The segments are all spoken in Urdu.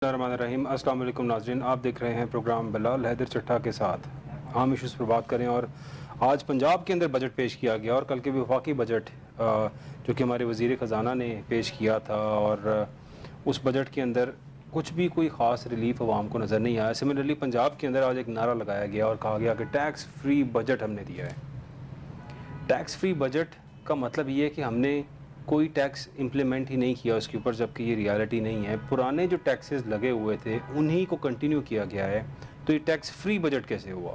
الرحیم السلام علیکم ناظرین، آپ دیکھ رہے ہیں پروگرام بلال حیدر چٹھا کے ساتھ عام ایشوز پر بات کریں۔ اور آج پنجاب کے اندر بجٹ پیش کیا گیا اور کل کے بھی وفاقی بجٹ جو کہ ہمارے وزیر خزانہ نے پیش کیا تھا، اور اس بجٹ کے اندر کچھ بھی کوئی خاص ریلیف عوام کو نظر نہیں آیا۔ سملرلی پنجاب کے اندر آج ایک نعرہ لگایا گیا اور کہا گیا کہ ٹیکس فری بجٹ ہم نے دیا ہے۔ ٹیکس فری بجٹ کا مطلب یہ ہے کہ ہم نے کوئی ٹیکس امپلیمنٹ ہی نہیں کیا اس کے اوپر، جبکہ یہ ریالٹی نہیں ہے۔ پرانے جو ٹیکسز لگے ہوئے تھے انہی کو کنٹینیو کیا گیا ہے، تو یہ ٹیکس فری بجٹ کیسے ہوا؟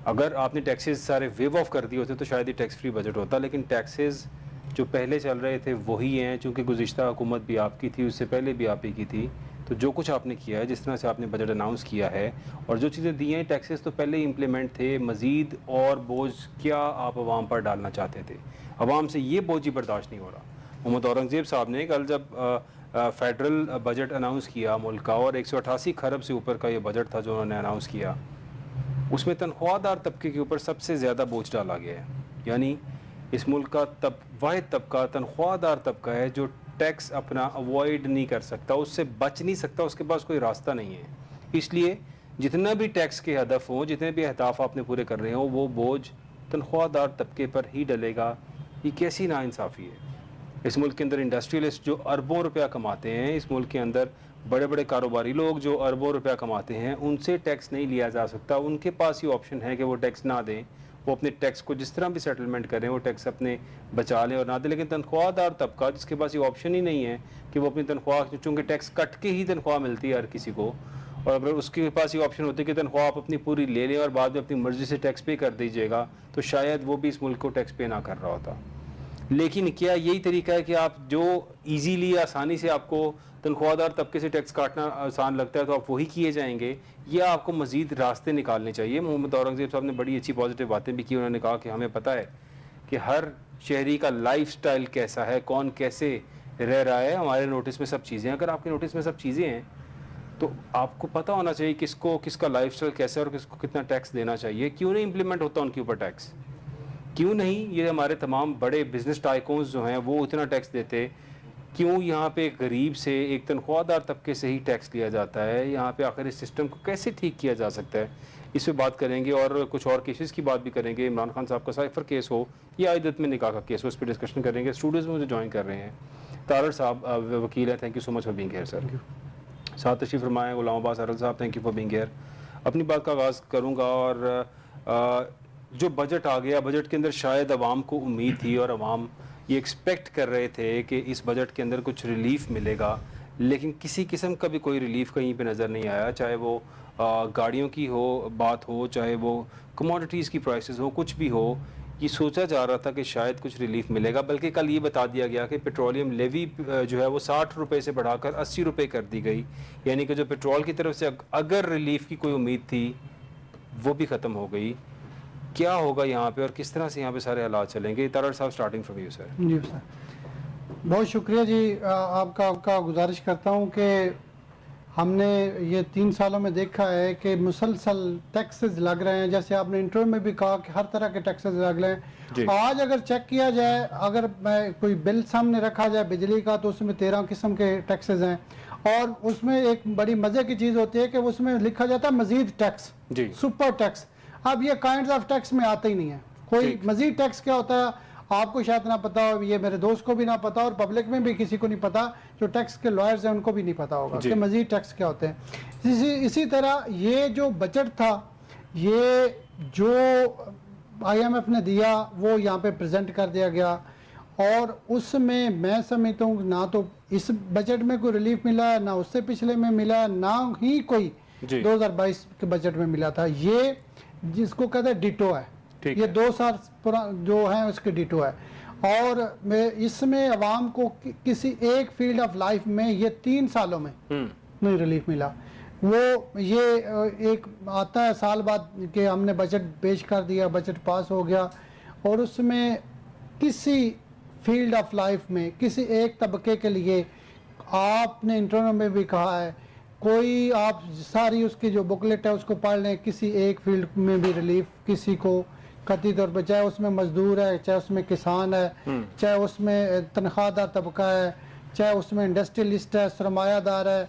اگر آپ نے ٹیکسز سارے ویو آف کر دیے ہوتے تو شاید یہ ٹیکس فری بجٹ ہوتا، لیکن ٹیکسز جو پہلے چل رہے تھے وہی ہیں، چونکہ گزشتہ حکومت بھی آپ کی تھی، اس سے پہلے بھی آپ ہی کی تھی۔ تو جو کچھ آپ نے کیا ہے، جس طرح سے آپ نے بجٹ اناؤنس کیا ہے اور جو چیزیں دی ہیں، ٹیکسز تو پہلے ہی امپلیمنٹ تھے، مزید اور بوجھ کیا آپ عوام پر ڈالنا چاہتے تھے؟ عوام سے یہ بوجھ ہی برداشت نہیں ہو رہا۔ محمد اورنگزیب صاحب نے کل جب فیڈرل بجٹ اناؤنس کیا ملک کا، اور 188 خرب سے اوپر کا یہ بجٹ تھا جو انہوں نے اناؤنس کیا، اس میں تنخواہ دار طبقے کے اوپر سب سے زیادہ بوجھ ڈالا گیا ہے۔ یعنی اس ملک کا واحد طبقہ تنخواہ دار طبقہ ہے جو ٹیکس اپنا اوائڈ نہیں کر سکتا، اس سے بچ نہیں سکتا، اس کے پاس کوئی راستہ نہیں ہے۔ اس لیے جتنا بھی ٹیکس کے ہدف ہوں، جتنے بھی اہداف آپ نے پورے کر رہے ہوں، وہ بوجھ تنخواہ دار طبقے پر ہی ڈلے گا۔ یہ کیسی ناانصافی ہے؟ اس ملک کے اندر انڈسٹریلسٹ جو اربوں روپیہ کماتے ہیں، اس ملک کے اندر بڑے بڑے کاروباری لوگ جو اربوں روپیہ کماتے ہیں، ان سے ٹیکس نہیں لیا جا سکتا۔ ان کے پاس یہ آپشن ہے کہ وہ ٹیکس نہ دیں، وہ اپنے ٹیکس کو جس طرح بھی سیٹلمنٹ کریں، وہ ٹیکس اپنے بچا لیں اور نہ دیں۔ لیکن تنخواہ دار طبقہ جس کے پاس یہ آپشن ہی نہیں ہے کہ وہ اپنی تنخواہ، چونکہ ٹیکس کٹ کے ہی تنخواہ ملتی ہے ہر کسی کو، اور اگر اس کے پاس یہ آپشن ہوتی ہے کہ تنخواہ آپ اپنی پوری لے لیں اور بعد میں اپنی مرضی سے ٹیکس پے کر دیجیے گا، تو شاید وہ بھی اس ملک کو ٹیکس پے نہ کر رہا ہوتا۔ لیکن کیا یہی طریقہ ہے کہ آپ جو ایزیلی آسانی سے آپ کو تنخواہ دار طبقے سے ٹیکس کاٹنا آسان لگتا ہے تو آپ وہی کیے جائیں گے، یا آپ کو مزید راستے نکالنے چاہیے؟ محمد اورنگزیب صاحب نے بڑی اچھی پازیٹیو باتیں بھی کی۔ انہوں نے کہا کہ ہمیں پتہ ہے کہ ہر شہری کا لائف سٹائل کیسا ہے، کون کیسے رہ رہا ہے، ہمارے نوٹس میں سب چیزیں ہیں۔ اگر آپ کے نوٹس میں سب چیزیں ہیں تو آپ کو پتہ ہونا چاہیے کس کا لائف سٹائل کیسا ہے اور کس کو کتنا ٹیکس دینا چاہیے۔ کیوں نہیں امپلیمنٹ ہوتا ان کے اوپر ٹیکس؟ کیوں نہیں یہ ہمارے تمام بڑے بزنس ٹائکونز جو ہیں وہ اتنا ٹیکس دیتے؟ کیوں یہاں پہ ایک غریب سے، ایک تنخواہ دار طبقے سے ہی ٹیکس لیا جاتا ہے؟ یہاں پہ آخر اس سسٹم کو کیسے ٹھیک کیا جا سکتا ہے؟ اس پہ بات کریں گے، اور کچھ اور کیسز کی بات بھی کریں گے۔ عمران خان صاحب کا سائفر کیس ہو یا عائدت میں نکاح کا کیس ہو، اس پہ ڈسکشن کریں گے۔ اسٹوڈیوز میں مجھے جوائن کر رہے ہیں طارر صاحب، وکیل ہیں، thank you so much for being here sir. ساتھ تشریف فرمائیں غلام عباس ارل صاحب، thank you for being here. اپنی بات کا آغاز کروں گا، اور جو بجٹ آ گیا، بجٹ کے اندر شاید عوام کو امید تھی اور عوام یہ ایکسپیکٹ کر رہے تھے کہ اس بجٹ کے اندر کچھ ریلیف ملے گا، لیکن کسی قسم کا بھی کوئی ریلیف کہیں پہ نظر نہیں آیا۔ چاہے وہ گاڑیوں کی بات ہو، چاہے وہ کموڈٹیز کی پرائسز ہو، کچھ بھی ہو، یہ سوچا جا رہا تھا کہ شاید کچھ ریلیف ملے گا۔ بلکہ کل یہ بتا دیا گیا کہ پیٹرولیم لیوی جو ہے وہ 60 روپے سے بڑھا کر 80 روپے کر دی گئی، یعنی کہ جو پیٹرول کی طرف سے اگر ریلیف کی کوئی امید تھی وہ بھی ختم ہو گئی۔ کیا ہوگا یہاں پہ اور کس طرح سے یہاں پہ سارے حالات چلیں گے؟ طارر صاحب اسٹارٹنگ فرام یو سر۔ جی سر، بہت شکریہ جی۔ آپ کا گزارش کرتا ہوں کہ ہم نے یہ 3 سالوں میں دیکھا ہے کہ مسلسل ٹیکسز لگ رہے ہیں، جیسے آپ نے انٹرو میں بھی کہا کہ ہر طرح کے ٹیکسز لگ رہے ہیں۔ آج اگر چیک کیا جائے، اگر کوئی بل سامنے رکھا جائے بجلی کا، تو اس میں 13 قسم کے ٹیکسز ہیں، اور اس میں ایک بڑی مزے کی چیز ہوتی ہے کہ اس میں لکھا جاتا ہے مزید ٹیکس، سپر ٹیکس۔ اب یہ کائنڈز آف ٹیکس میں آتے ہی نہیں ہے۔ کوئی مزید ٹیکس کیا ہوتا ہے آپ کو شاید نہ پتا ہو، یہ میرے دوست کو بھی نہ پتا، اور پبلک میں بھی کسی کو نہیں پتا، جو ٹیکس کے لائرز ہیں ان کو بھی نہیں پتا ہوگا کہ مزید ٹیکس کیا ہوتے ہیں۔ اسی طرح یہ جو بجٹ تھا، یہ جو آئی ایم ایف نے دیا وہ یہاں پہ پریزنٹ کر دیا گیا، اور اس میں میں سمجھتا ہوں نہ تو اس بجٹ میں کوئی ریلیف ملا ہے، نہ اس سے پچھلے میں ملا، نہ ہی کوئی 2022 کے بجٹ میں ملا تھا۔ یہ جس کو کہتے ہیں ڈیٹو ہے، یہ 2 سال جو ہیں اس کے ڈیٹو ہے، اور اس میں عوام کو کسی ایک فیلڈ آف لائف میں یہ 3 سالوں میں نہیں ریلیف ملا۔ وہ یہ ایک آتا ہے سال بعد کہ ہم نے بجٹ پیش کر دیا، بجٹ پاس ہو گیا، اور اس میں کسی فیلڈ آف لائف میں کسی ایک طبقے کے لیے، آپ نے انٹرنل میں بھی کہا ہے، کوئی آپ ساری اس کی جو بکلیٹ ہے اس کو پڑھ لیں، کسی ایک فیلڈ میں بھی ریلیف کسی کو قطعی طور پہ، چاہے اس میں مزدور ہے، چاہے اس میں کسان ہے، چاہے اس میں تنخواہ دار طبقہ ہے، چاہے اس میں انڈسٹریلسٹ ہے، سرمایہ دار ہے،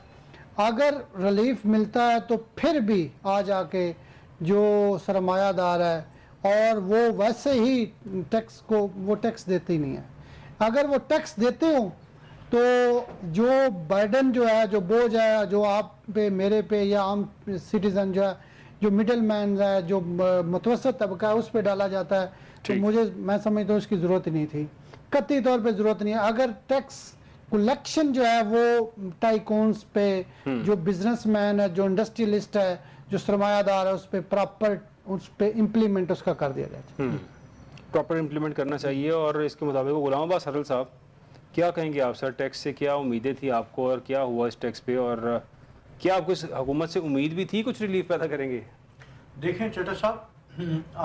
اگر ریلیف ملتا ہے تو پھر بھی آ جا کے جو سرمایہ دار ہے اور وہ ویسے ہی ٹیکس کو وہ ٹیکس دیتے ہی نہیں ہے. اگر وہ ٹیکس دیتے ہوں تو جو برڈن جو ہے, جو بوجھ ہے, جو آپ پہ, میرے پہ یا عام سٹیزن جو ہے, جو مڈل مین ہے, جو متوسط طبقہ ہے, اس پہ ڈالا جاتا ہے. تو میں سمجھتا ہوں اس کی ضرورت ہی نہیں تھی, قطعی طور پہ ضرورت نہیں ہے. اگر ٹیکس کلیکشن جو ہے وہ ٹائکونز پہ, جو بزنس مین ہے, جو انڈسٹریلسٹ ہے, جو سرمایہ دار ہے, اس پہ پراپر اس پہ امپلیمنٹ اس کا کر دیا جائے. پراپر امپلیمنٹ کرنا چاہیے. اور اس کے مطابق غلام عباس حرل صاحب کیا کہیں گے آپ سر؟ ٹیکس سے کیا امیدیں تھی آپ کو اور کیا ہوا اس ٹیکس پہ, اور کیا آپ کو اس حکومت سے امید بھی تھی کچھ ریلیف پیدا کریں گے؟ دیکھیں چٹا صاحب,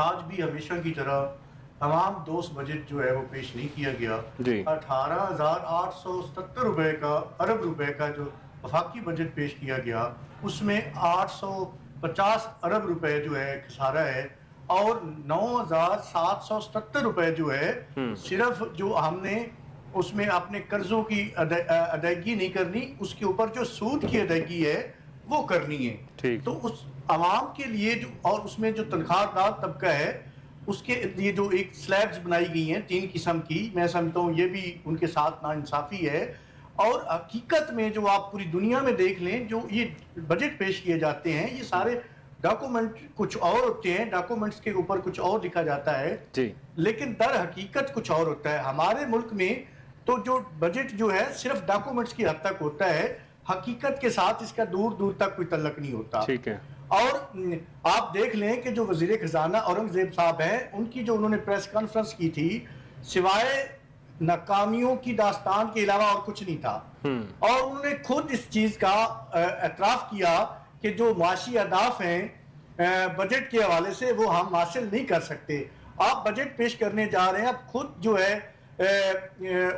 آج بھی ہمیشہ کی طرح عوام دوست بجٹ جو ہے وہ پیش نہیں کیا گیا. 18,877 روپے کا, ارب روپے کا جو وفاقی بجٹ پیش کیا گیا, اس میں 850 ارب روپے جو ہے خسارہ ہے, اور 9,777 روپے جو ہے صرف جو ہم نے اس میں اپنے قرضوں کی ادائیگی نہیں کرنی, اس کے اوپر جو سود کی ادائیگی ہے وہ کرنی ہے. تو اس عوام کے لیے جو, اور اس میں جو تنخواہ دار طبقہ ہے اس کے لیے جو ایک سلیبز بنائی گئی ہیں 3 قسم کی, میں سمجھتا ہوں یہ بھی ان کے ساتھ ناانصافی ہے. اور حقیقت میں جو آپ پوری دنیا میں دیکھ لیں, جو یہ بجٹ پیش کیے جاتے ہیں یہ سارے ڈاکومنٹ کچھ اور ہوتے ہیں, ڈاکومنٹس کے اوپر کچھ اور لکھا جاتا ہے لیکن در حقیقت کچھ اور ہوتا ہے. ہمارے ملک میں تو جو بجٹ جو ہے صرف ڈاکومنٹس کی حد تک ہوتا ہے, حقیقت کے ساتھ اس کا دور دور تک کوئی تعلق نہیں ہوتا. اور آپ دیکھ لیں کہ جو وزیر خزانہ اورنگزیب صاحب ہیں, ان کی جو انہوں نے پریس کانفرنس کی تھی, سوائے ناکامیوں کی داستان کے علاوہ اور کچھ نہیں تھا. اور انہوں نے خود اس چیز کا اعتراف کیا کہ جو معاشی اہداف ہیں بجٹ کے حوالے سے وہ ہم حاصل نہیں کر سکتے. آپ بجٹ پیش کرنے جا رہے ہیں, آپ خود جو ہے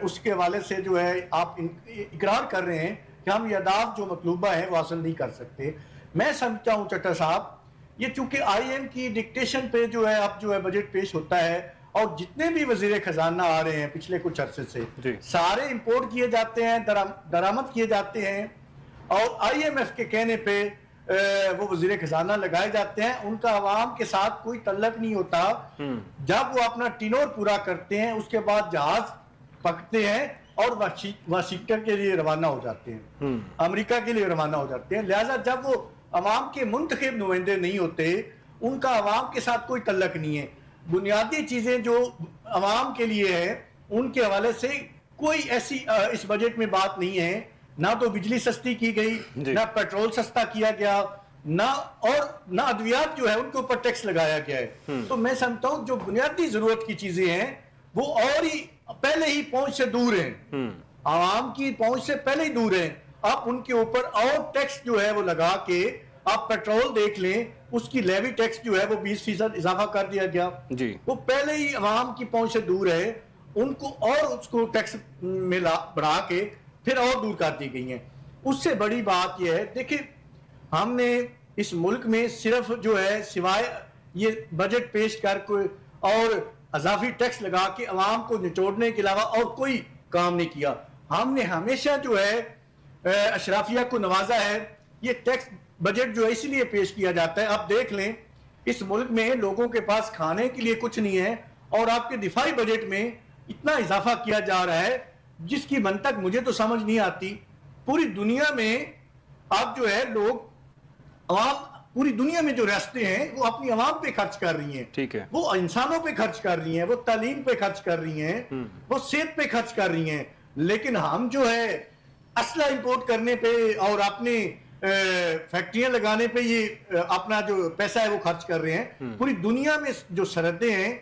اس کے حوالے سے جو ہے آپ اقرار کر رہے ہیں کہ ہم یہ اہداف جو مطلوبہ ہیں وہ حاصل نہیں کر سکتے. میں سمجھتا ہوں چٹا صاحب, یہ چونکہ آئی ایم کی ڈکٹیشن پہ جو ہے اب جو ہے بجٹ پیش ہوتا ہے, اور جتنے بھی وزیر خزانہ آ رہے ہیں پچھلے کچھ عرصے سے سارے امپورٹ کیے جاتے ہیں, درآمد کیے جاتے ہیں, اور آئی ایم ایف کے کہنے پہ وہ وزیر خزانہ لگائے جاتے ہیں. ان کا عوام کے ساتھ کوئی تعلق نہیں ہوتا. جب وہ اپنا ٹینور پورا کرتے ہیں اس کے بعد جہاز پکڑتے ہیں اور واشنگٹن کے لیے روانہ ہو جاتے ہیں, امریکہ کے لیے روانہ ہو جاتے ہیں. لہٰذا جب وہ عوام کے منتخب نمائندے نہیں ہوتے, ان کا عوام کے ساتھ کوئی تعلق نہیں ہے. بنیادی چیزیں جو عوام کے لیے ہیں ان کے حوالے سے کوئی ایسی اس بجٹ میں بات نہیں ہے. نہ تو بجلی سستی کی گئی, نہ پیٹرول سستا کیا گیا, نہ ادویات جو ہے ان کے اوپر ٹیکس لگایا گیا ہے. تو میں سمجھتا ہوں جو بنیادی ضرورت کی چیزیں ہیں وہ اور ہی پہلے ہی پہنچ سے دور ہیں, عوام کی پہنچ سے پہلے ہی دور ہیں. آپ ان کے اوپر اور ٹیکس جو ہے وہ لگا کے, آپ پیٹرول دیکھ لیں اس کی لیوی ٹیکس جو ہے وہ 20% اضافہ کر دیا گیا. وہ پہلے ہی عوام کی پہنچ سے دور ہے, ان کو اور اس کو ٹیکس میں بڑھا کے پھر اور دور کر دی گئی ہیں. اس سے بڑی بات یہ ہے, دیکھیں ہم نے اس ملک میں صرف جو ہے سوائے یہ بجٹ پیش کر کوئی اور اضافی ٹیکس لگا کے عوام کو نچوڑنے کے علاوہ اور کوئی کام نہیں کیا. ہم نے ہمیشہ جو ہے اشرافیہ کو نوازا ہے. یہ ٹیکس بجٹ جو ہے اس لیے پیش کیا جاتا ہے, آپ دیکھ لیں اس ملک میں لوگوں کے پاس کھانے کے لیے کچھ نہیں ہے, اور آپ کے دفاعی بجٹ میں اتنا اضافہ کیا جا رہا ہے جس کی منطق مجھے تو سمجھ نہیں آتی. پوری دنیا میں آپ جو ہے لوگ, عوام پوری دنیا میں جو ریاستیں ہیں وہ اپنی عوام پہ خرچ کر رہی ہیں, وہ انسانوں پہ خرچ کر رہی ہیں, وہ تعلیم پہ خرچ کر رہی ہیں, وہ صحت پہ خرچ کر رہی ہیں. لیکن ہم جو ہے اسلحہ امپورٹ کرنے پہ اور اپنے فیکٹریاں لگانے پہ یہ اپنا جو پیسہ ہے وہ خرچ کر رہے ہیں. پوری دنیا میں جو سرحدیں ہیں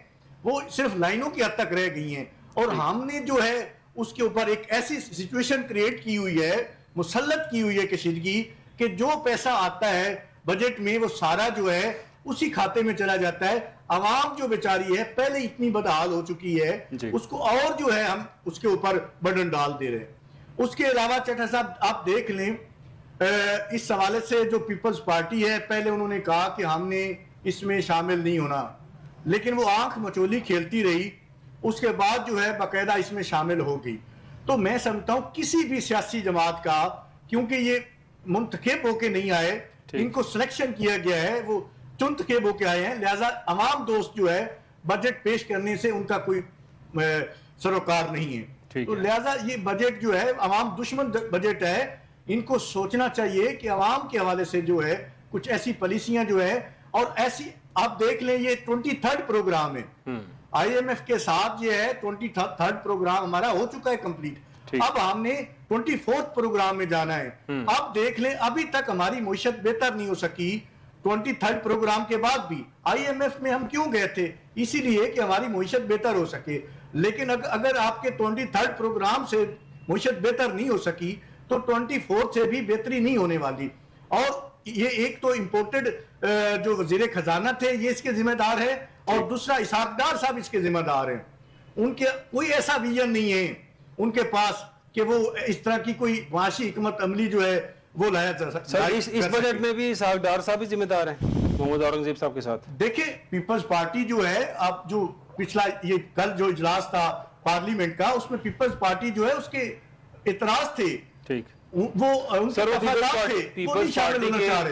وہ صرف لائنوں کی حد تک رہ گئی ہیں, اور ہم نے جو ہے اس کے اوپر ایک ایسی سچویشن کریٹ کی ہوئی ہے, مسلط کی ہوئی ہے کشیدگی, کہ جو پیسہ آتا ہے بجٹ میں وہ سارا جو ہے اسی کھاتے میں چلا جاتا ہے. عوام جو بیچاری ہے پہلے اتنی بدحال ہو چکی ہے, اس کو اور جو ہے ہم اس کے اوپر برڈن ڈال دے رہے ہیں. اس کے علاوہ چٹھا صاحب آپ دیکھ لیں اس حوالے سے جو پیپلز پارٹی ہے, پہلے انہوں نے کہا کہ ہم نے اس میں شامل نہیں ہونا, لیکن وہ آنکھ مچولی کھیلتی رہی, اس کے بعد جو ہے باقاعدہ اس میں شامل ہو گئی. تو میں سمجھتا ہوں کسی بھی سیاسی جماعت کا, کیونکہ یہ منتخب ہو کے نہیں آئے, ان کو سلیکشن کیا گیا ہے, وہ چنتخب ہو کے آئے ہیں, لہٰذا عوام دوست جو ہے بجٹ پیش کرنے سے ان کا کوئی سروکار نہیں ہے. تو لہٰذا یہ بجٹ جو ہے عوام دشمن بجٹ ہے. ان کو سوچنا چاہیے کہ عوام کے حوالے سے جو ہے کچھ ایسی پالیسیاں جو ہے, اور ایسی آپ دیکھ لیں یہ 23rd پروگرام ہے آئی ایم ایف کے ساتھ, یہ ہے 23rd پروگرام ہمارا ہو چکا ہے کمپلیٹ. اب ہم نے 24th پروگرام میں جانا ہے. اب دیکھ لیں ابھی تک ہماری معیشت بہتر نہیں ہو سکی 23rd پروگرام کے بعد بھی. آئی ایم ایف میں ہم کیوں گئے تھے؟ اسی لیے کہ ہماری معیشت بہتر ہو سکے. لیکن اگر آپ کے 23rd پروگرام سے معیشت بہتر نہیں ہو سکی تو 24th سے بھی بہتری نہیں ہونے والی. اور یہ ایک تو امپورٹڈ جو وزیر خزانہ تھے یہ اس کے ذمہ دار ہے, اور دوسرا اسحاق ڈار صاحب اس کے ذمہ دار ہیں. ان کے کوئی ایسا ویژن نہیں ہے ان کے پاس کہ وہ اس طرح کی کوئی معاشی حکمت عملی جو ہے وہ لایا جا سکتا ہے. اس بجٹ میں بھی اسحاق ڈار صاحب ہی ذمہ دار ہیں محمد اورنگزیب صاحب کے ساتھ. دیکھیں پیپلز پارٹی جو ہے, اب جو پچھلا یہ کل جو اجلاس تھا پارلیمنٹ کا, اس میں پیپلز پارٹی جو ہے اس کے اعتراض تھے. ٹھیک, وہ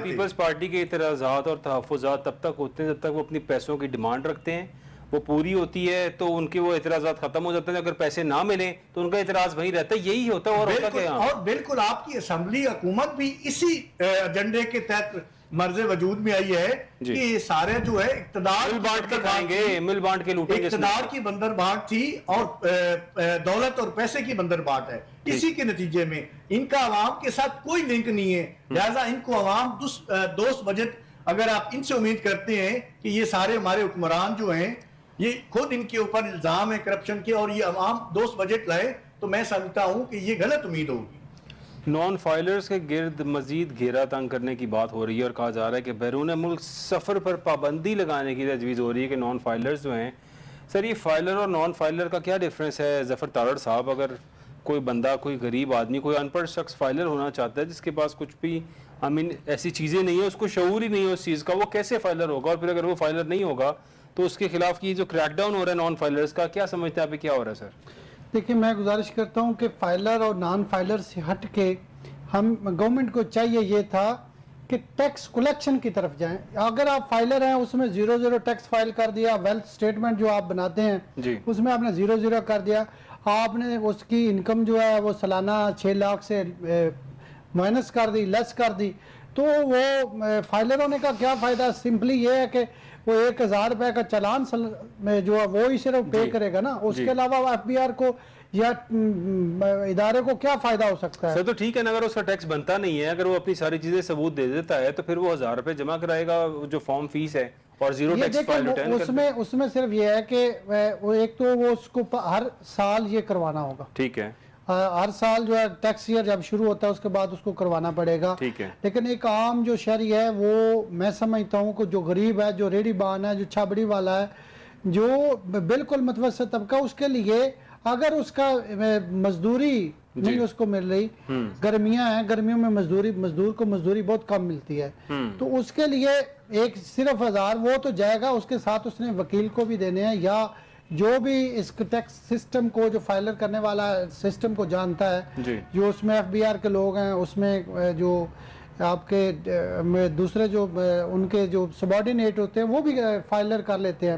پیپلز پارٹی کے اعتراضات اور تحفظات تب تک ہوتے ہیں جب تک وہ اپنی پیسوں کی ڈیمانڈ رکھتے ہیں. وہ پوری ہوتی ہے تو ان کے وہ اعتراضات ختم ہو جاتے ہیں. اگر پیسے نہ ملیں تو ان کا اعتراض وہی رہتا ہے. یہی ہوتا ہے. اور ہوتا کیا ہے, اور بالکل آپ کی اسمبلی حکومت بھی اسی ایجنڈے کے تحت مرض وجود میں آئی ہے کہ یہ سارے جو ہے اقتدار مل بانٹ کے کھائیں گے, مل بانٹ کے لوٹیں گے. اقتدار کی بندر بانٹ تھی اور دولت اور پیسے کی بندر بانٹ ہے. اسی کے نتیجے میں ان کا عوام کے ساتھ کوئی لنک نہیں ہے. لہذا ان کو عوام دوست بجٹ, اگر آپ ان سے امید کرتے ہیں کہ یہ سارے ہمارے حکمران جو ہیں یہ خود ان کے اوپر الزام ہے کرپشن کے اور یہ عوام دوست بجٹ لائے, تو میں سمجھتا ہوں کہ یہ غلط امید ہوگی. نان فائلرز کے گرد مزید گھیرا تنگ کرنے کی بات ہو رہی ہے اور کہا جا رہا ہے کہ بیرون ملک سفر پر پابندی لگانے کی تجویز ہو رہی ہے کہ نان فائلرز جو ہیں. سر یہ فائلر اور نان فائلر کا کیا ڈفرینس ہے ظفر تارڑ صاحب؟ اگر کوئی بندہ, کوئی غریب آدمی, کوئی ان پڑھ شخص فائلر ہونا چاہتا ہے جس کے پاس کچھ بھی ایسی چیزیں نہیں ہیں, اس کو شعور ہی نہیں ہے اس چیز کا, وہ کیسے فائلر ہوگا؟ اور پھر اگر وہ فائلر نہیں ہوگا تو اس کے خلاف کی جو کریک ڈاؤن ہو رہا ہے نان فائلرز کا, کیا سمجھتے ہیں آپ کیا ہو رہا ہے سر؟ دیکھیں میں گزارش کرتا ہوں کہ فائلر اور نان فائلر سے ہٹ کے ہم گورنمنٹ کو چاہیے یہ تھا کہ ٹیکس کلیکشن کی طرف جائیں. اگر آپ فائلر ہیں اس میں 0 ٹیکس فائل کر دیا, ویلتھ سٹیٹمنٹ جو آپ بناتے ہیں اس میں آپ نے 0 کر دیا, آپ نے اس کی انکم جو ہے وہ سالانہ 6 لاکھ سے مائنس کر دی, لیس کر دی, تو وہ فائلر ہونے کا کیا فائدہ؟ سمپلی یہ ہے کہ وہ 1000 روپے کا چالان میں جو ہے وہ ہی صرف پے کرے گا نا. اس کے علاوہ ایف بی آر کو یا ادارے کو کیا فائدہ ہو سکتا ہے؟ سر تو ٹھیک ہے نا, اگر اس کا ٹیکس بنتا نہیں ہے, اگر وہ اپنی ساری چیزیں ثبوت دے دیتا ہے تو پھر وہ 1000 روپے جمع کرائے گا جو فارم فیس ہے اور 0 ٹیکس فائل ریٹرن کرتا ہے. اس میں صرف یہ ہے کہ ایک تو وہ اس کو ہر سال یہ کروانا ہوگا. ٹھیک ہے, ہر سال جو ہے ٹیکس ایئر جب شروع ہوتا ہے اس کے بعد اس کو کروانا پڑے گا. لیکن ایک عام جو شہری ہے وہ میں سمجھتا ہوں کہ جو غریب ہے, جو ریڑھی بان ہے, جو چھابڑی والا ہے, جو بالکل متوسط طبقہ, اس کے لیے اگر اس کا مزدوری نہیں اس کو مل رہی, گرمیاں ہیں, گرمیوں میں مزدور کو مزدوری بہت کم ملتی ہے, تو اس کے لیے ایک صرف 1000 وہ تو جائے گا, اس کے ساتھ اس نے وکیل کو بھی دینے ہیں یا جو بھی اس ٹیکس سسٹم کو, جو فائلر کرنے والا سسٹم کو جانتا ہے, جو اس میں ایف بی آر کے لوگ ہیں, اس میں جو آپ کے دوسرے جو ان کے جو سبارڈینیٹ ہوتے ہیں وہ بھی فائلر کر لیتے ہیں,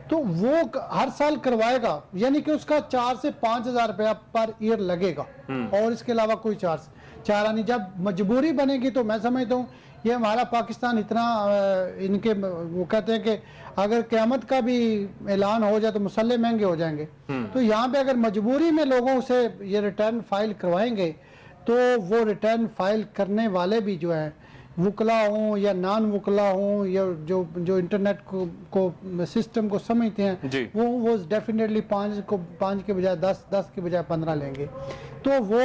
تو وہ ہر سال کروائے گا. یعنی کہ اس کا 4 سے 5000 روپیہ پر ایئر لگے گا, اور اس کے علاوہ کوئی چارہ نہیں. جب مجبوری بنے گی تو میں سمجھتا ہوں یہ ہمارا پاکستان اتنا ان کے وہ کہتے ہیں کہ اگر قیامت کا بھی اعلان ہو جائے تو مسلح مہنگے ہو جائیں گے. تو یہاں پہ اگر مجبوری میں لوگوں سے یہ ریٹرن فائل کروائیں گے تو وہ ریٹرن فائل کرنے والے بھی جو ہیں وکلا ہوں یا نان وکلا ہوں یا جو انٹرنیٹ کو سسٹم کو سمجھتے ہیں وہ ڈیفینیٹلی 5 کے بجائے 10 کے بجائے 15 لیں گے. تو وہ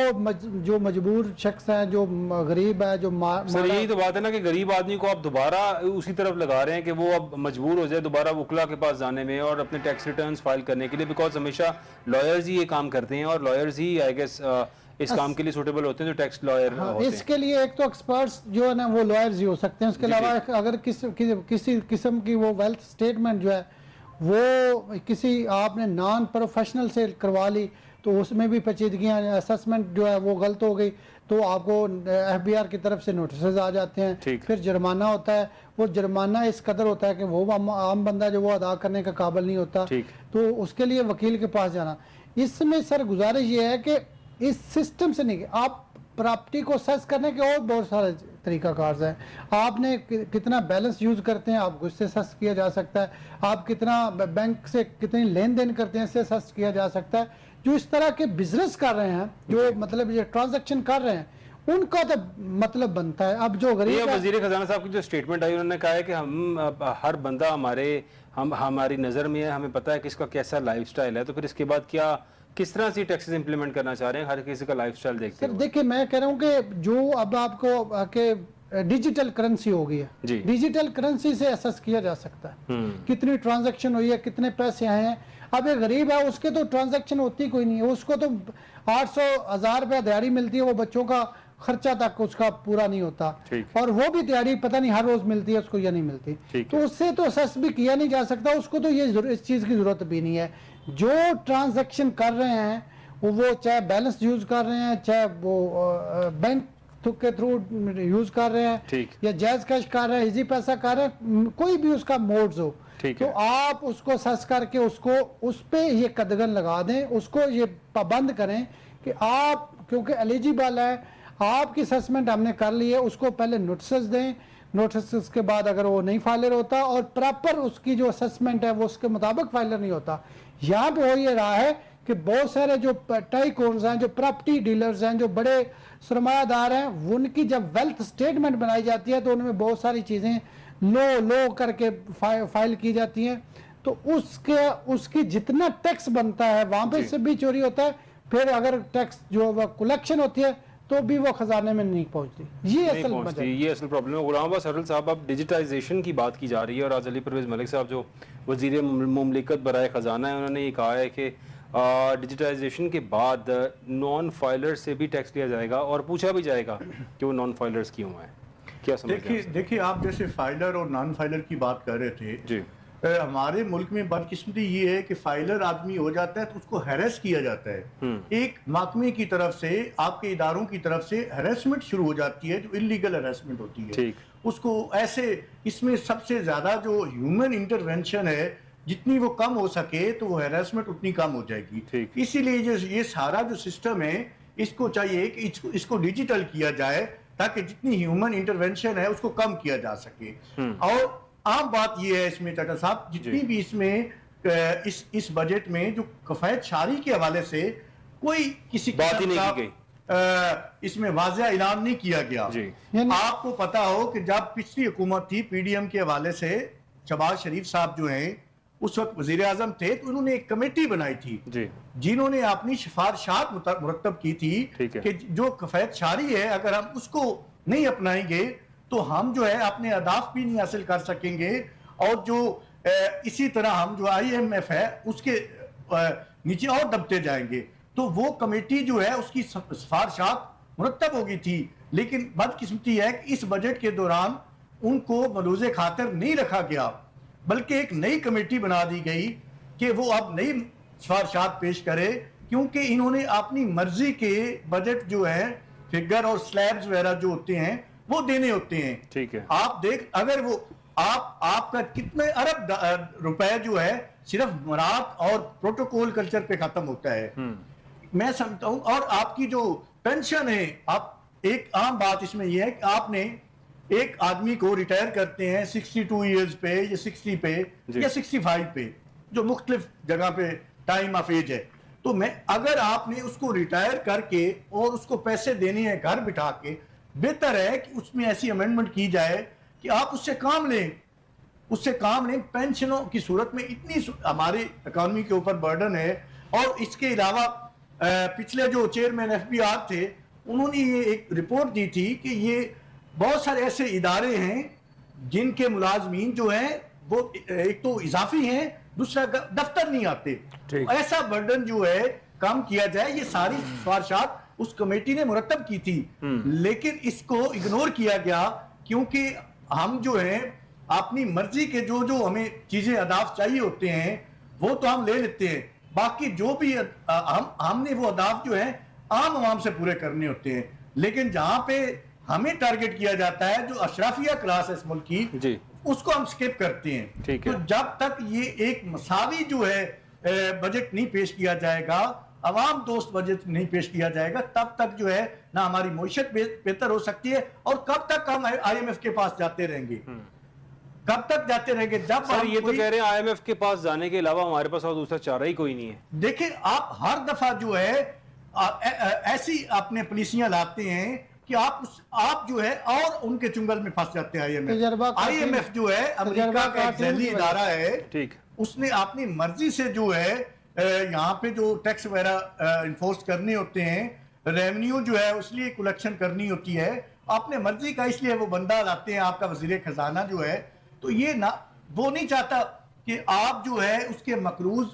جو مجبور شخص ہیں, جو غریب ہے, جو سر یہی تو بات ہے نا کہ غریب آدمی کو آپ دوبارہ اسی طرف لگا رہے ہیں کہ وہ اب مجبور ہو جائے دوبارہ وکلا کے پاس جانے میں اور اپنے ٹیکس ریٹرنز فائل کرنے کے لیے, بیکاز ہمیشہ لائرز ہی یہ کام کرتے ہیں اور لائرز ہی آئی گیس اس کام کے لیے سوٹیبل ہوتے ہیں جو ٹیکس لائر ہوتے ہیں. اس کے لیے ایک تو ایکسپرٹس جو ہے نا وہ لائرز ہی ہو سکتے ہیں. اس کے علاوہ اگر کسی قسم کی وہ ویلتھ سٹیٹمنٹ جو ہے وہ کسی آپ نے نان پروفیشنل سے کروا لی تو اس میں بھی پیچیدگیاں, اسسمنٹ جو ہے وہ غلط ہو گئی تو آپ کو FBR کی طرف سے نوٹسز آ جاتے ہیں, پھر جرمانہ ہوتا ہے, وہ جرمانہ اس قدر ہوتا ہے کہ وہ عام بندہ جو وہ ادا کرنے کا قابل نہیں ہوتا, تو اس کے لیے وکیل کے پاس جانا. اس میں سر گزارش یہ ہے کہ اس سسٹم سے نہیں, آپ پراپرٹی کو سیس کرنے کے اور بہت سارے طریقہ کار ہیں. آپ نے کتنا بیلنس یوز کرتے ہیں آپ کو اس سے سیس کیا جا سکتا ہے, آپ کتنا بینک سے کتنی لین دین کرتے ہیں اس سے سیس کیا جا سکتا ہے. جو اس طرح کے بزنس کر رہے ہیں, جو مطلب یہ ٹرانزیکشن کر رہے ہیں, ان کا تو مطلب بنتا ہے. اب جو غریب وزیر خزانہ صاحب کی جو سٹیٹمنٹ آئی, انہوں نے کہا ہے کہ ہم ہر بندہ ہماری نظر میں ہے, ہمیں پتہ ہے کہ اس کا کیسا لائف سٹائل ہے, تو پھر اس کے بعد کس طرح سے ٹیکسز امپلیمنٹ کرنا چاہ رہے ہیں ہر کسی کا لائف سٹائل دیکھتے ہیں. دیکھیں میں کہہ رہا ہوں کہ جو اب آپ کو کہ ڈیجیٹل کرنسی ہو گئی ہے, ڈیجیٹل کرنسی سے اسیس کیا جا سکتا ہے کتنی ٹرانزیکشن ہوئی ہے, کتنے پیسے آئے ہیں. اب ایک غریب ہے, اس کے تو ٹرانزیکشن ہوتی کوئی نہیں ہے, اس کو تو 800,000 روپیہ دیہڑی ملتی ہے, وہ بچوں کا خرچہ تک اس کا پورا نہیں ہوتا, اور وہ بھی دیہڑی پتہ نہیں ہر روز ملتی ہے اس کو یا نہیں ملتی, تو اس سے تو اسیس بھی کیا نہیں جا سکتا. اس کو تو یہ اس چیز کی ضرورت بھی نہیں ہے. جو ٹرانزیکشن کر رہے ہیں وہ چاہے بیلنس یوز کر رہے ہیں, چاہے وہ بینک کے تھرو یوز کر رہے ہیں, یا جائز کیش کر رہے ہیں, ایزی پیسہ کر رہے ہیں, کوئی بھی اس کا موڈز ہو, تو آپ اس کو سیس کر کے اس پہ یہ قدغن لگا دیں, اس کو یہ پابند کریں کہ آپ کیونکہ ایلیجیبل ہے, آپ کی اسسمنٹ ہم نے کر لی ہے, اس کو پہلے نوٹسز دیں. نوٹسز کے بعد اگر وہ نہیں فائلر ہوتا اور پراپر اس کی جو اسسمنٹ ہے وہ اس کے مطابق فائلر نہیں ہوتا, یہاں پہ ہو یہ رہا ہے کہ بہت سارے جو ٹائکونز ہیں, جو پراپرٹی ڈیلرز ہیں, جو بڑے سرمایہ دار ہیں, ان کی جب ویلتھ سٹیٹمنٹ بنائی جاتی ہے تو ان میں بہت ساری چیزیں لو کر کے فائل کی جاتی ہیں, تو اس کی جتنا ٹیکس بنتا ہے وہاں پہ سے بھی چوری ہوتا ہے. پھر اگر ٹیکس جو کلیکشن ہوتی ہے تو بھی وہ خزانے میں نہیں پہنچتی. یہ اصل پرابلم ہے. غلام عباس ارول صاحب, اب ڈیجیٹائزیشن کی بات کی جا رہی ہے, اور آج علی پرویز ملک صاحب جو وزیر مملکت برائے خزانہ ہیں, انہوں نے یہ کہا ہے کہ ڈیجیٹائزیشن کے بعد نان فائلر سے بھی ٹیکس لیا جائے گا اور پوچھا بھی جائے گا کہ وہ نان فائلرز کیوں ہیں. کیا سمجھتے ہیں؟ دیکھیے آپ جیسے فائلر اور نان فائلر کی بات کر رہے تھے, جی ہمارے ملک میں بدقسمتی یہ ہے کہ فائلر آدمی ہو جاتا ہے تو اس کو ہیریس کیا جاتا ہے. ایک محکمے کی طرف سے, آپ کے اداروں کی طرف سے ہیریسمنٹ شروع ہو جاتی ہے, جو انلیگل ہیریسمنٹ ہوتی ہے. اس کو ایسے, اس میں سب سے زیادہ جو ہیومن انٹرونشن ہے, جتنی وہ کم ہو سکے تو وہ ہیریسمنٹ اتنی کم ہو جائے گی. اسی لیے یہ سارا جو سسٹم ہے, اس کو چاہیے کہ اس کو ڈیجیٹل کیا جائے تاکہ جتنی ہیومن انٹرونشن ہے اس کو کم کیا جا سکے. اور عام بات یہ ہے اس میں چٹا صاحب, جتنی بھی اس میں اس بجٹ میں جو کفایت شاری کے حوالے سے کوئی کسی بات ہی نہیں کی گئی, اس میں واضح اعلان نہیں کیا گیا. آپ کو پتا ہو کہ جب پچھلی حکومت تھی PDM کے حوالے سے, شہباز شریف صاحب جو ہیں اس وقت وزیر اعظم تھے, تو انہوں نے ایک کمیٹی بنائی تھی جنہوں نے اپنی سفارشات مرتب کی تھی کہ جو کفایت شاری ہے اگر ہم اس کو نہیں اپنائیں گے تو ہم جو ہے اپنے اہداف بھی نہیں حاصل کر سکیں گے, اور جو اسی طرح ہم جو IMF ہے اس کے نیچے اور دبتے جائیں گے. تو وہ کمیٹی جو ہے اس کی سفارشات مرتب ہو گئی تھی, لیکن بدقسمتی ہے کہ اس بجٹ کے دوران ان کو ملوز خاطر نہیں رکھا گیا, بلکہ ایک نئی کمیٹی بنا دی گئی کہ وہ اب نئی سفارشات پیش کرے, کیونکہ انہوں نے اپنی مرضی کے بجٹ جو ہے فگر اور سلیبز وغیرہ جو ہوتے ہیں وہ دینے ہوتے ہیں. ٹھیک ہے, آپ دیکھ, اگر وہ آپ کا کتنے ارب روپے جو ہے صرف مراد اور پروٹوکول کلچر پہ ختم ہوتا ہے, میں سمجھتا ہوں. اور آپ کی جو پینشن ہے, آپ ایک عام بات اس میں یہ ہے کہ آپ نے ایک آدمی کو ریٹائر کرتے ہیں 62 ایئرز پہ یا 60 پہ یا 65 پہ, جو مختلف جگہ پہ ٹائم آف ایج ہے, تو اگر آپ نے اس کو ریٹائر کر کے اور اس کو پیسے دینے ہیں گھر بٹھا کے, بہتر ہے کہ اس میں ایسی امینڈمنٹ کی جائے کہ آپ اس سے کام لیں. پینشنوں کی صورت میں اتنی ہماری اکانومی کے اوپر برڈن ہے. اور اس کے علاوہ پچھلے جو چیئرمین FBR تھے, انہوں نے یہ ایک رپورٹ دی تھی کہ یہ بہت سارے ایسے ادارے ہیں جن کے ملازمین جو ہیں وہ ایک تو اضافی ہیں, دوسرا دفتر نہیں آتے. ایسا برڈن جو ہے کم کیا جائے. یہ ساری سفارشات اس کمیٹی نے مرتب کی تھی, لیکن اس کو اگنور کیا گیا, کیونکہ ہم جو ہیں اپنی مرضی کے جو ہمیں چیزیں اہداف چاہیے ہوتے ہیں وہ تو ہم لے لیتے ہیں, باقی جو بھی ہم نے وہ اہداف جو ہیں عام عوام سے پورے کرنے ہوتے ہیں. لیکن جہاں پہ ہمیں ٹارگٹ کیا جاتا ہے جو اشرافیہ کلاس ہے اس ملک کی جی اس کو ہم سکپ کرتے ہیں. ٹھیک ہے. تو جب تک یہ ایک مساوی جو ہے بجٹ نہیں پیش کیا جائے گا, عوام دوست بجٹ نہیں پیش کیا جائے گا, تب تک جو ہے نہ ہماری معیشت بہتر ہو سکتی ہے. اور کب تک ہم آئی ایم ایف کے پاس جاتے رہیں گے, کب تک جاتے رہیں گے؟ جب سر یہ تو کہہ رہے ہیں آئی ایم ایف کے پاس جانے کے علاوہ ہمارے پاس اور دوسرا چارہ ہی کوئی نہیں ہے. دیکھیں آپ ہر دفعہ جو ہے ایسی اپنے پالیسیاں لاتے ہیں کہ آپ جو ہے اور ان کے چنگل میں پھنس جاتے ہیں. آئی ایم ایف جو ہے امریکہ کا ایک ذیلی ادارہ ہے, ٹھیک, اس نے اپنی مرضی سے جو ہے یہاں پہ جو ٹیکس وغیرہ انفورس کرنے ہوتے ہیں, ریونیو جو ہے اس لیے کلیکشن کرنی ہوتی ہے اپنے مرضی کا, اس لیے وہ بندہ لاتے ہیں آپ کا وزیر خزانہ جو ہے. تو یہ نہ وہ نہیں چاہتا کہ آپ جو ہے اس کے مقروض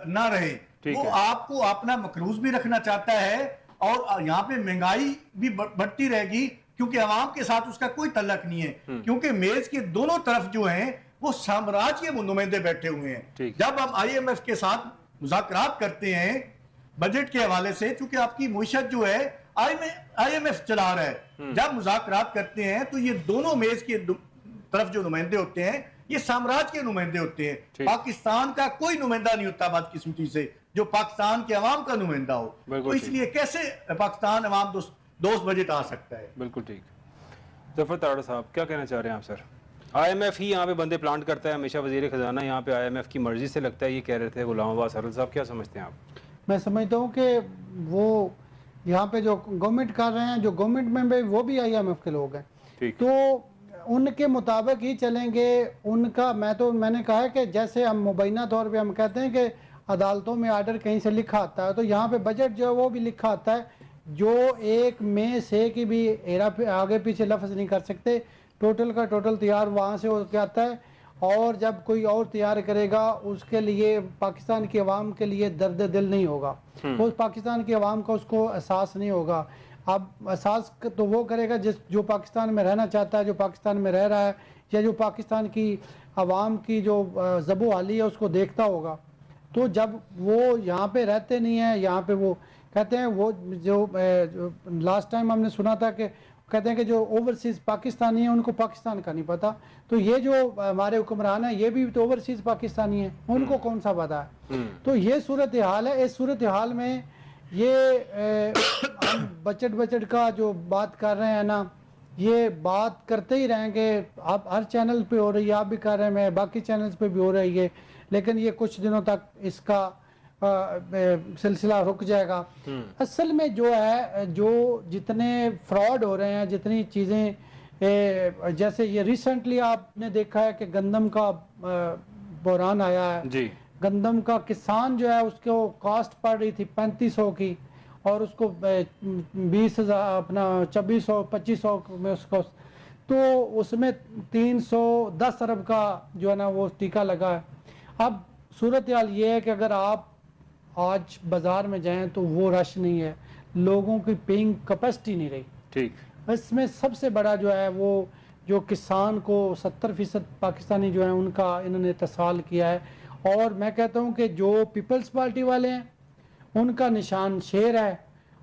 نہ رہے, وہ آپ کو اپنا مقروض بھی رکھنا چاہتا ہے. اور یہاں پہ مہنگائی بھی بڑھتی رہے گی کیونکہ عوام کے ساتھ اس کا کوئی تعلق نہیں ہے, کیونکہ میز کے دونوں طرف جو ہیں وہ سامراج کے نمائندے بیٹھے ہوئے ہیں. جب ہم آئی ایم ایف کے ساتھ مذاکرات کرتے ہیں بجٹ کے حوالے سے, چونکہ آپ کی معیشت جو ہے آئی ایم ایف چلا رہا ہے, جب مذاکرات کرتے ہیں تو یہ دونوں میز کی طرف جو نمائندے ہوتے ہیں یہ سامراج کے نمائندے ہوتے ہیں. پاکستان کا کوئی نمائندہ نہیں ہوتا بدقسمتی سے جو پاکستان کے عوام کا نمائندہ ہو. تو اس لیے کیسے پاکستان عوام دوست بجٹ آ سکتا ہے؟ بالکل ٹھیک. ظفر تارڑ صاحب کیا کہنا چاہ رہے ہیں آپ؟ سر آئی ایم ایف ہی یہاں پہ بندے پلانٹ کرتا ہے, ہمیشہ وزیر خزانہ یہاں پہ آئی ایم ایف کی مرضی سے لگتا ہے, یہ کہہ رہے تھے غلام عباس ارل صاحب, کیا سمجھتے ہیں آپ؟ میں سمجھتا ہوں کہ وہ یہاں پہ جو گورنمنٹ کر رہے ہیں, جو گورنمنٹ میں وہ بھی آئی ایم ایف کے لوگ ہیں, تو ان کے مطابق ہی چلیں گے. ان کا میں نے کہا ہے کہ جیسے ہم مبینہ طور پہ ہم کہتے ہیں کہ عدالتوں میں آرڈر کہیں سے لکھا آتا ہے, تو یہاں پہ بجٹ جو ہے وہ بھی لکھا آتا ہے, جو ایک میں سے کی بھی آگے پیچھے لفظ نہیں کر سکتے. ٹوٹل کا ٹوٹل تیار وہاں سے ہو کے آتا ہے, اور جب کوئی اور تیار کرے گا اس کے لیے پاکستان کی عوام کے لیے درد دل نہیں ہوگا, اس پاکستان کی عوام کا اس کو احساس نہیں ہوگا. اب احساس تو وہ کرے گا جو پاکستان میں رہنا چاہتا ہے, جو پاکستان میں رہ رہا ہے, یا جو پاکستان کی عوام کی جو ذب و حالی ہے اس کو دیکھتا ہوگا. تو جب وہ یہاں پہ رہتے نہیں ہیں, یہاں پہ وہ کہتے ہیں, وہ جو لاسٹ ٹائم ہم نے سنا تھا کہ کہتے ہیں کہ جو اوورسیز پاکستانی ہیں ان کو پاکستان کا نہیں پتا, تو یہ جو ہمارے حکمران ہیں یہ بھی تو اوورسیز پاکستانی ہیں, ان کو کون سا پتا ہے؟ تو یہ صورتحال ہے. اس صورتحال میں یہ ہم بجٹ کا جو بات کر رہے ہیں نا, یہ بات کرتے ہی رہیں گے. آپ ہر چینل پہ ہو رہی ہے, آپ بھی کر رہے ہیں, باقی چینلز پہ بھی ہو رہی ہے, لیکن یہ کچھ دنوں تک اس کا سلسلہ رک جائے گا. اصل میں جو ہے, جو جتنے فراڈ ہو رہے ہیں, جتنی چیزیں, جیسے یہ ریسنٹلی آپ نے دیکھا ہے کہ گندم کا بحران آیا ہے. گندم کا کسان جو ہے اس کو کاسٹ پڑ رہی تھی 3500 کی, اور اس کو 20,000 اپنا 2600-2500 میں اس کو, تو اس میں 310 ارب کا جو ہے نا وہ ٹیکہ لگا ہے. اب صورتحال یہ ہے کہ اگر آپ آج بازار میں جائیں تو وہ رش نہیں ہے, لوگوں کی پیئنگ کیپیسٹی نہیں رہی. ٹھیک, اس میں سب سے بڑا جو ہے وہ جو کسان کو 70% پاکستانی جو ہیں ان کا انہوں نے اتصال کیا ہے. اور میں کہتا ہوں کہ جو پیپلز پارٹی والے ہیں ان کا نشان شیر ہے,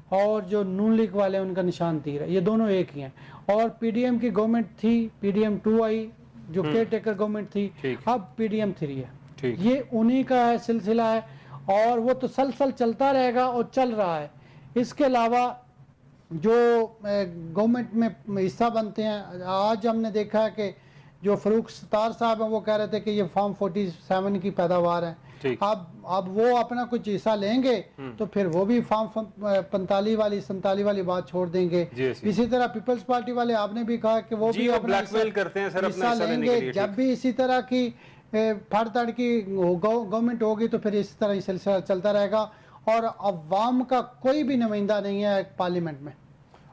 اور جو نون لیگ والے ہیں ان کا نشان تیر ہے, یہ دونوں ایک ہی ہیں. اور پی ڈی ایم کی گورنمنٹ تھی, پی ڈی ایم 2 آئی جو کیئر ٹیکر گورنمنٹ تھی, اب پی ڈی ایم 3 ہے. یہ انہی کا ہے سلسلہ ہے, اور وہ تو سلسل چلتا رہے گا اور چل رہا ہے. اس کے علاوہ جو گورنمنٹ میں حصہ بنتے ہیں, آج ہم نے دیکھا ہے کہ جو فروخ ستار صاحب ہیں وہ کہہ رہے تھے کہ یہ فارم 47 کی پیداوار ہے. اب وہ اپنا کچھ حصہ لیں گے تو پھر وہ بھی فارم 45 والی 47 والی بات چھوڑ دیں گے. اسی طرح پیپلز پارٹی والے آپ نے بھی کہا کہ وہ بھی اپنا حصہ لیں گے. جب بھی اسی طرح کی پھاڑ تڑ کی گورنمنٹ ہوگی تو پھر اس طرح سلسلہ چلتا رہے گا. اور عوام کا کوئی بھی نمائندہ نہیں ہے پارلیمنٹ میں,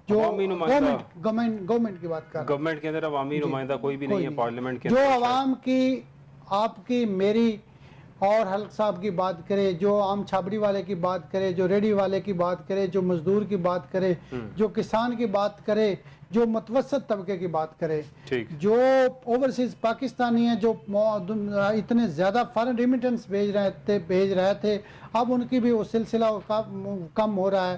جو گورنمنٹ کی بات کر رہا ہے. گورنمنٹ کے اندر عوامی نمائندہ کوئی بھی نہیں ہے پارلیمنٹ کے اندر. جو عوام کی, آپ کی, میری اور حلق صاحب کی بات کرے, جو عام چھابڑی والے کی بات کرے, جو ریڈی والے کی بات کرے, جو مزدور کی بات کرے, جو کسان کی بات کرے, جو متوسط طبقے کی بات کرے, جو اوورسیز پاکستانی ہیں جو اتنے زیادہ فارن ریمیٹنس بھیج رہے تھے, اب ان کی بھی وہ سلسلہ کم ہو رہا ہے.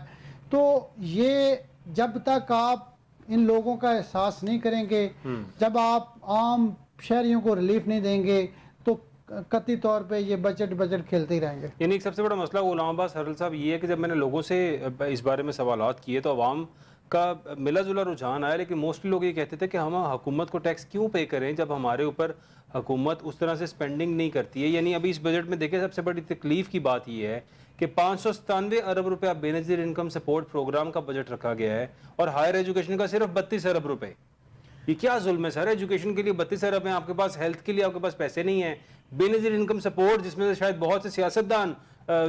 تو یہ جب تک آپ ان لوگوں کا احساس نہیں کریں گے، جب آپ عام شہریوں کو ریلیف نہیں دیں گے تو قطعی طور پہ یہ بجٹ کھیلتے ہی رہیں گے. یعنی ایک سب سے بڑا مسئلہ غلام عباس ہرل صاحب یہ ہے کہ جب میں نے لوگوں سے اس بارے میں سوالات کیے تو عوام کا ملا جلا رجحان آیا، لیکن موسٹلی لوگ یہ کہتے تھے کہ ہم حکومت کو ٹیکس کیوں پے کریں جب ہمارے اوپر حکومت اس طرح سے سپینڈنگ نہیں کرتی ہے. یعنی ابھی اس بجٹ میں دیکھیں سب سے بڑی تکلیف کی بات یہ ہے کہ 597 ارب روپے بے نظیر انکم سپورٹ پروگرام کا بجٹ رکھا گیا ہے اور ہائر ایجوکیشن کا صرف 32 ارب روپے. یہ کیا ظلم ہے سر؟ ایجوکیشن کے لیے 32 ارب ہیں آپ کے پاس، ہیلتھ کے لیے آپ کے پاس پیسے نہیں ہیں. بے نظیر انکم سپورٹ جس میں سے شاید بہت سے سیاستدان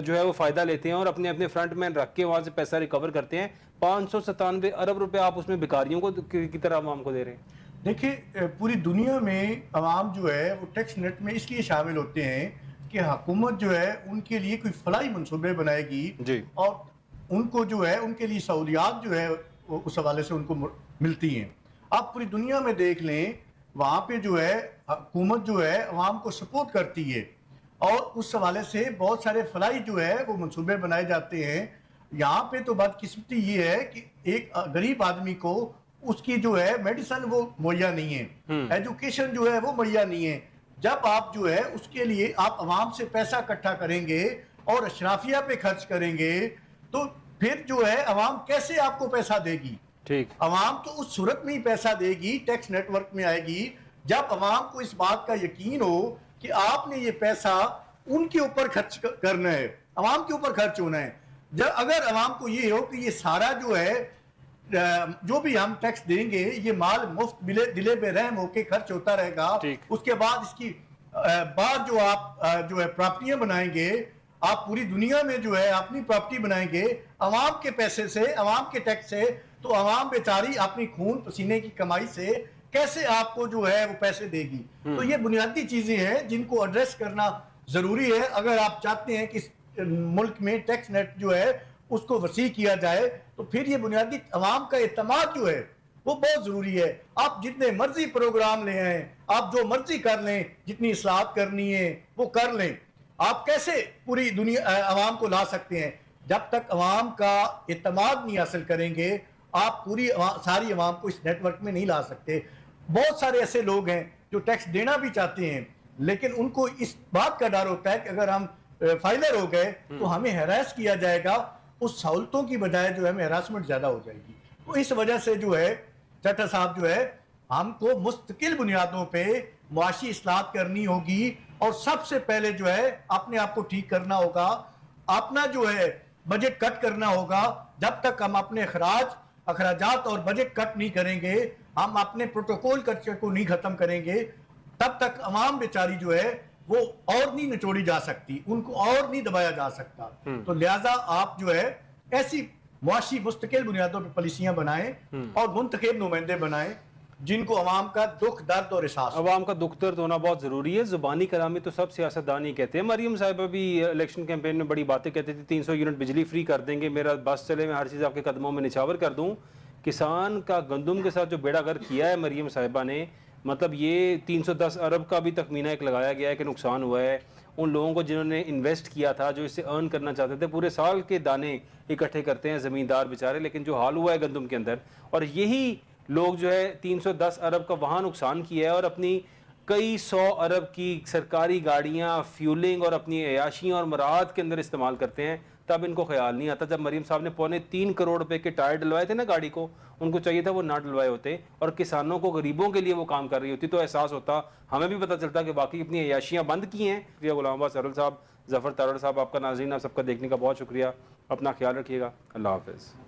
جو ہے وہ فائدہ لیتے ہیں اور اپنے اپنے فرنٹ مین رکھ کے وہاں سے پیسہ ریکور کرتے ہیں، 597 ارب روپے آپ اس میں بیکاریوں کو کی طرح عوام کو دے رہے ہیں. دیکھیں پوری دنیا میں عوام جو ہے وہ ٹیکس نیٹ میں اس لیے شامل ہوتے ہیں کہ حکومت جو ہے ان کے لیے کوئی فلاحی منصوبے بنائے گی جی، اور ان کو جو ہے ان کے لیے سہولیات جو ہے اس حوالے سے ان کو ملتی ہیں. آپ پوری دنیا میں دیکھ لیں وہاں پہ جو ہے حکومت جو ہے عوام کو سپورٹ کرتی ہے اور اس حوالے سے بہت سارے فلاحی جو ہے وہ منصوبے بنائے جاتے ہیں. یہاں پہ تو بدقسمتی یہ ہے کہ ایک غریب آدمی کو اس کی جو ہے میڈیسن وہ مہیا نہیں ہے، ایجوکیشن جو ہے وہ مہیا نہیں ہے. جب آپ جو ہے اس کے لیے آپ عوام سے پیسہ اکٹھا کریں گے اور اشرافیہ پہ خرچ کریں گے تو پھر جو ہے عوام کیسے آپ کو پیسہ دے گی؟ ٹھیک، عوام تو اس صورت میں ہی پیسہ دے گی، ٹیکس نیٹ ورک میں آئے گی جب عوام کو اس بات کا یقین ہو کہ آپ نے یہ پیسہ ان کے اوپر خرچ کرنا ہے، عوام کے اوپر خرچ ہونا ہے. اگر عوام کو یہ ہو کہ یہ سارا جو ہے جو بھی ہم ٹیکس دیں گے یہ مال مفت دلے بے رحم ہو کے خرچ ہوتا رہے گا، اس کے بعد اس کی بعد جو آپ جو ہے پراپرٹیاں بنائیں گے، آپ پوری دنیا میں جو ہے اپنی پراپرٹی بنائیں گے عوام کے پیسے سے، عوام کے ٹیکس سے، تو عوام بیچاری اپنی خون پسینے کی کمائی سے کیسے آپ کو جو ہے وہ پیسے دے گی؟ تو یہ بنیادی چیزیں ہیں جن کو ایڈریس کرنا ضروری ہے اگر آپ چاہتے ہیں کہ ملک میں ٹیکس نیٹ جو ہے اس کو وسیع کیا جائے. تو پھر یہ بنیادی عوام کا اعتماد جو ہے وہ بہت ضروری ہے. آپ جتنے مرضی پروگرام لے آئیں، آپ جو مرضی کر لیں، جتنی اصلاحات کرنی ہے وہ کر لیں، آپ کیسے پوری دنیا عوام کو لا سکتے ہیں؟ جب تک عوام کا اعتماد نہیں حاصل کریں گے آپ ساری عوام کو اس نیٹ ورک میں نہیں لا سکتے. بہت سارے ایسے لوگ ہیں جو ٹیکس دینا بھی چاہتے ہیں لیکن ان کو اس بات کا ڈر ہوتا ہے کہ اگر ہم فائلر ہو گئے تو ہمیں ہراس کیا جائے گا، اس سہولتوں کی بجائے جو ہے ہمیں ہراسمنٹ زیادہ ہو جائے گی. تو اس وجہ سے جو ہے چٹھا صاحب جو ہے ہم کو مستقل بنیادوں پہ معاشی اصلاحات کرنی ہوگی اور سب سے پہلے جو ہے اپنے آپ کو ٹھیک کرنا ہوگا، اپنا جو ہے بجٹ کٹ کرنا ہوگا. جب تک ہم اپنے اخراجات اور بجٹ کٹ نہیں کریں گے، ہم اپنے پروٹوکول کلچر کو نہیں ختم کریں گے، تب تک عوام بیچاری جو ہے وہ اور نہیں نچوڑی جا سکتی، ان کو اور نہیں دبایا جا سکتا. تو لہٰذا آپ جو ہے ایسی معاشی مستقل بنیادوں پہ پالیسیاں بنائیں اور منتخب نمائندے بنائیں جن کو عوام کا دکھ درد اور احساس ہو. عوام کا دکھ درد ہونا بہت ضروری ہے. زبانی کلامی تو سب سیاستدان ہی کہتے ہیں. مریم صاحبہ بھی الیکشن کیمپین میں بڑی باتیں کہتے تھے، 300 یونٹ بجلی فری کر دیں گے، میرا بس چلے، میں ہر چیز آپ کے قدموں میں نچھاور کر دوں. کسان کا گندم کے ساتھ جو بیڑا گر کیا ہے مریم صاحبہ نے، مطلب یہ 310 ارب کا بھی تخمینہ ایک لگایا گیا ہے کہ نقصان ہوا ہے ان لوگوں کو جنہوں نے انویسٹ کیا تھا، جو اس سے ارن کرنا چاہتے تھے. پورے سال کے دانے اکٹھے کرتے ہیں زمیندار بیچارے، لیکن جو حال ہوا ہے گندم کے اندر، اور یہی لوگ جو ہے 310 ارب کا وہاں نقصان کیا ہے اور اپنی کئی 100 ارب کی سرکاری گاڑیاں فیولنگ اور اپنی عیاشیاں اور مراعات کے اندر استعمال کرتے ہیں. تب ان کو خیال نہیں آتا. جب مریم صاحب نے 3.25 کروڑ روپے کے ٹائر ڈلوائے تھے نا گاڑی کو، ان کو چاہیے تھا وہ نہ ڈلوائے ہوتے اور کسانوں کو، غریبوں کے لیے وہ کام کر رہی ہوتی تو احساس ہوتا، ہمیں بھی پتہ چلتا کہ واقعی اپنی عیاشیاں بند کی ہیں. غلام عباس ہرل صاحب، ظفر تارڑ صاحب، آپ کا ناظرین آپ سب کا دیکھنے کا بہت شکریہ. اپنا خیال رکھیے گا. اللہ حافظ.